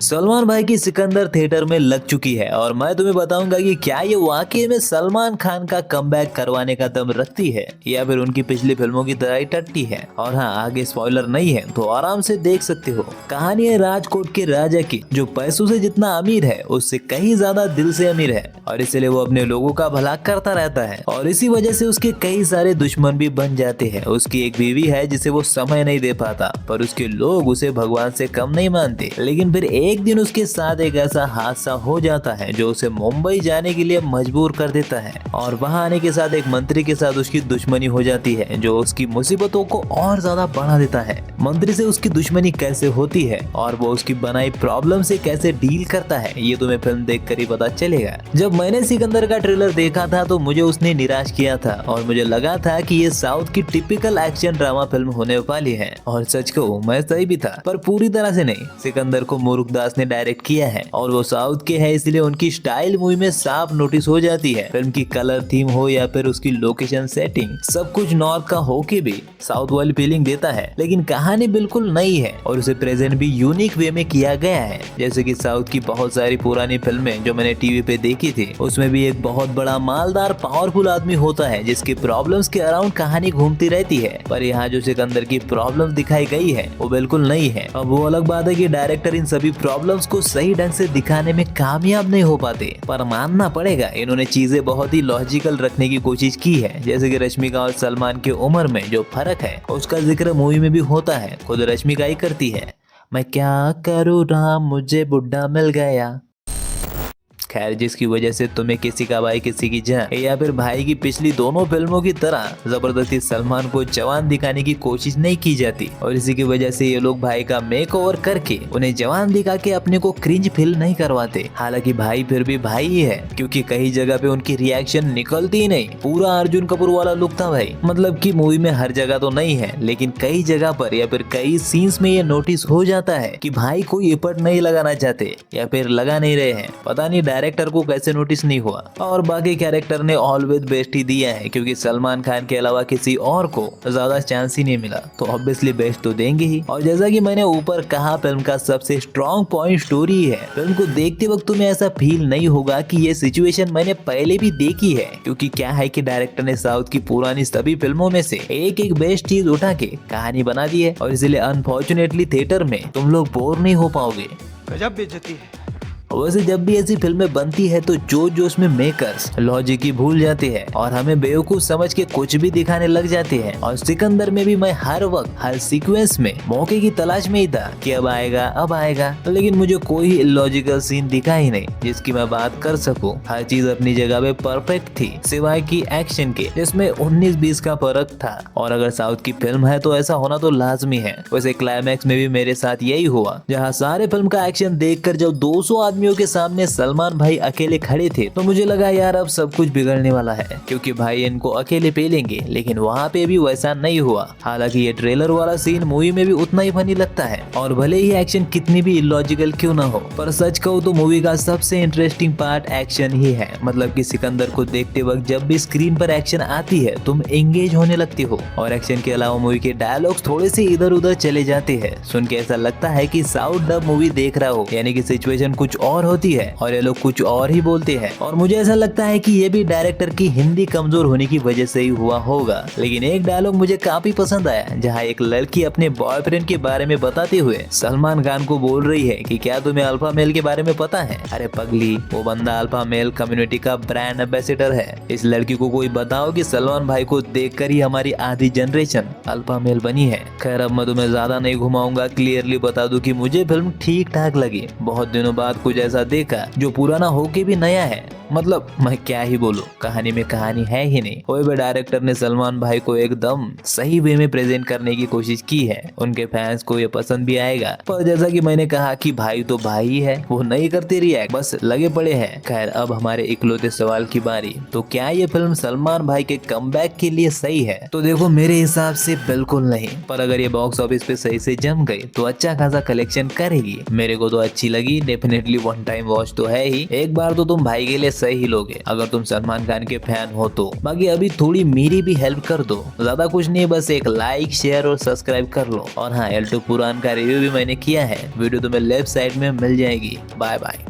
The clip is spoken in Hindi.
सलमान भाई की सिकंदर थिएटर में लग चुकी है और मैं तुम्हें बताऊंगा कि क्या ये वाकई में सलमान खान का कमबैक करवाने का दम रखती है या फिर उनकी पिछली फिल्मों की तरह ही टट्टी है। और हाँ, आगे स्पॉइलर नहीं है तो आराम से देख सकते हो। कहानी है राजकोट के राजा की, जो पैसों से जितना अमीर है उससे कहीं ज्यादा दिल से अमीर है और इसलिए वो अपने लोगों का भला करता रहता है और इसी वजह से उसके कई सारे दुश्मन भी बन जाते हैं। उसकी एक बीवी है जिसे वो समय नहीं दे पाता, पर उसके लोग उसे भगवान से कम नहीं मानते। लेकिन फिर एक दिन उसके साथ एक ऐसा हादसा हो जाता है जो उसे मुंबई जाने के लिए मजबूर कर देता है और वहां आने के साथ एक मंत्री के साथ उसकी दुश्मनी हो जाती है जो उसकी मुसीबतों को और ज्यादा बढ़ा देता है। मंत्री से उसकी दुश्मनी कैसे होती है और वो उसकी बनाई प्रॉब्लम से कैसे डील करता है, ये तुम्हें फिल्म देखकर ही पता चलेगा। जब मैंने सिकंदर का ट्रेलर देखा था तो मुझे उसने निराश किया था और मुझे लगा था कि ये साउथ की टिपिकल एक्शन ड्रामा फिल्म होने वाली है और सच कहूं मैं सही भी था, पर पूरी तरह से नहीं। सिकंदर को मुरुगदास ने डायरेक्ट किया है और वो साउथ के हैं, इसलिए उनकी स्टाइल मूवी में साफ नोटिस हो जाती है। फिल्म की कलर थीम हो या फिर उसकी लोकेशन सेटिंग, सब कुछ नॉर्थ का होके भी साउथ वाली फीलिंग देता है। लेकिन कहानी बिल्कुल नई है और उसे प्रेजेंट भी यूनिक वे में किया गया है। जैसे कि साउथ की बहुत सारी पुरानी फिल्में जो मैंने टीवी पे देखी थी, उसमें भी एक बहुत बड़ा मालदार पावरफुल आदमी होता है जिसकी प्रॉब्लम्स के अराउंड कहानी घूमती रहती है। पर यहाँ जो सिकंदर की प्रॉब्लम दिखाई गई है वो बिल्कुल नई है। अब वो अलग बात है कि डायरेक्टर इन सभी प्रॉब्लम्स को सही ढंग से दिखाने में कामयाब नहीं हो पाते, पर मानना पड़ेगा इन्होंने चीजें बहुत ही लॉजिकल रखने की कोशिश की है। जैसे कि रश्मिका और सलमान की उम्र में जो फर्क है उसका जिक्र मूवी में भी होता है, खुद रश्मिका ही करती है। मैं क्या करूँ राम, मुझे बुढ़ा मिल गया। खैर, जिसकी वजह से तुम्हें किसी का भाई किसी की जान, या फिर भाई की पिछली दोनों फिल्मों की तरह जबरदस्ती सलमान को जवान दिखाने की कोशिश नहीं की जाती और इसी की वजह से ये लोग भाई का मेकओवर करके उन्हें जवान दिखा के अपने को क्रिंज फील नहीं करवाते। हालांकि भाई फिर भी भाई ही है, क्योंकि कई जगह पे उनकी रिएक्शन निकलती ही नहीं। पूरा अर्जुन कपूर वाला लुक था भाई। मतलब कि मूवी में हर जगह तो नहीं है, लेकिन कई जगह पर या फिर कई सीन्स में ये नोटिस हो जाता है कि भाई कोई एफर्ट नहीं लगाना चाहते या फिर लगा नहीं रहे हैं। पता नहीं डायरेक्टर को कैसे नोटिस नहीं हुआ। और बाकी कैरेक्टर ने ऑलवेज बेस्ट ही दिया है, क्योंकि सलमान खान के अलावा किसी और को ज्यादा चांस ही नहीं मिला, तो ऑब्वियसली बेस्ट तो देंगे ही। और जैसा कि मैंने ऊपर कहा, फिल्म का सबसे स्ट्रॉन्ग पॉइंट स्टोरी है। फिल्म को देखते वक्त तुम्हें ऐसा फील नहीं होगा कि ये सिचुएशन मैंने पहले भी देखी है, क्योंकि क्या है कि डायरेक्टर ने साउथ की पुरानी सभी फिल्मों में से एक एक बेस्ट चीज उठा के कहानी बना दी है और इसलिए अनफॉर्चुनेटली थिएटर में तुम लोग बोर नहीं हो पाओगे। गजब बेइज्जती है। वैसे जब भी ऐसी फिल्में बनती है तो जोश में मेकर्स लॉजिक ही भूल जाते हैं और हमें बेवकूफ समझ के कुछ भी दिखाने लग जाते हैं। और सिकंदर में भी मैं हर वक्त हर सीक्वेंस में मौके की तलाश में ही था कि अब आएगा अब आएगा, लेकिन मुझे कोई इलॉजिकल सीन दिखा ही नहीं जिसकी मैं बात कर सकूं। हर चीज अपनी जगह पे परफेक्ट थी, सिवाय की एक्शन के, जिसमें 19-20 का फर्क था। और अगर साउथ की फिल्म है तो ऐसा होना तो लाजमी है। वैसे क्लाइमैक्स में भी मेरे साथ यही हुआ, जहाँ सारे फिल्म का एक्शन देखकर जब 200 आदमियों के सामने सलमान भाई अकेले खड़े थे तो मुझे लगा यार अब सब कुछ बिगड़ने वाला है, क्योंकि भाई इनको अकेले पेलेंगे। लेकिन वहाँ पे भी वैसा नहीं हुआ। हालांकि ये ट्रेलर वाला सीन मूवी में भी उतना ही फनी लगता है और भले ही एक्शन कितनी भी इलॉजिकल क्यों ना हो, पर सच कहूँ तो मूवी का सबसे इंटरेस्टिंग पार्ट एक्शन ही है। मतलब कि सिकंदर को देखते वक्त जब भी स्क्रीन पर एक्शन आती है तुम एंगेज होने लगते हो। और एक्शन के अलावा मूवी के डायलॉग्स थोड़े से इधर उधर चले जाते हैं, सुन के ऐसा लगता है कि साउथ डब मूवी देख रहा हो, यानी कि सिचुएशन कुछ और होती है और ये लोग कुछ और ही बोलते हैं। और मुझे ऐसा लगता है कि ये भी डायरेक्टर की हिंदी कमजोर होने की वजह से ही हुआ होगा। लेकिन एक डायलॉग मुझे काफी पसंद आया, जहाँ एक लड़की अपने बॉयफ्रेंड के बारे में बताते हुए सलमान खान को बोल रही है कि क्या तुम्हें अल्फा मेल के बारे में पता है? अरे पगली, वो बंदा अल्फा मेल कम्युनिटी का ब्रांड एम्बेसडर है। इस लड़की को कोई बताओ कि सलमान भाई को देखकर ही हमारी आधी जनरेशन अल्फा मेल बनी है। खैर, अब मैं तुम्हें ज्यादा नहीं घुमाऊंगा, क्लियरली बता दूं कि मुझे फिल्म ठीक ठाक लगी। बहुत दिनों बाद कुछ ऐसा देखा जो पुराना होके भी नया है। मतलब मैं क्या ही बोलूं, कहानी में कहानी है ही नहीं। कोई डायरेक्टर ने सलमान भाई को एकदम सही वे में प्रेजेंट करने की कोशिश की है। उनके फैंस को ये पसंद भी आएगा, पर जैसा कि मैंने कहा कि भाई तो भाई ही है, वो नहीं करते रिएक्ट, बस लगे पड़े हैं। खैर, अब हमारे इकलौते सवाल की बारी, तो क्या ये फिल्म सलमान भाई के कमबैक के लिए सही है? तो देखो, मेरे हिसाब से बिल्कुल नहीं, पर अगर ये बॉक्स ऑफिस पे सही से जम गई तो अच्छा खासा कलेक्शन करेगी। मेरे को तो अच्छी लगी, डेफिनेटली वन टाइम वॉच तो है ही, एक बार तो तुम भाई के लिए सही लोगे अगर तुम सलमान खान के फैन हो तो। बाकी अभी थोड़ी मेरी भी हेल्प कर दो, ज्यादा कुछ नहीं, बस एक लाइक शेयर और सब्सक्राइब कर लो। और हाँ, एल्टो पुराण का रिव्यू भी मैंने किया है, वीडियो तुम्हें लेफ्ट साइड में मिल जाएगी। Bye bye.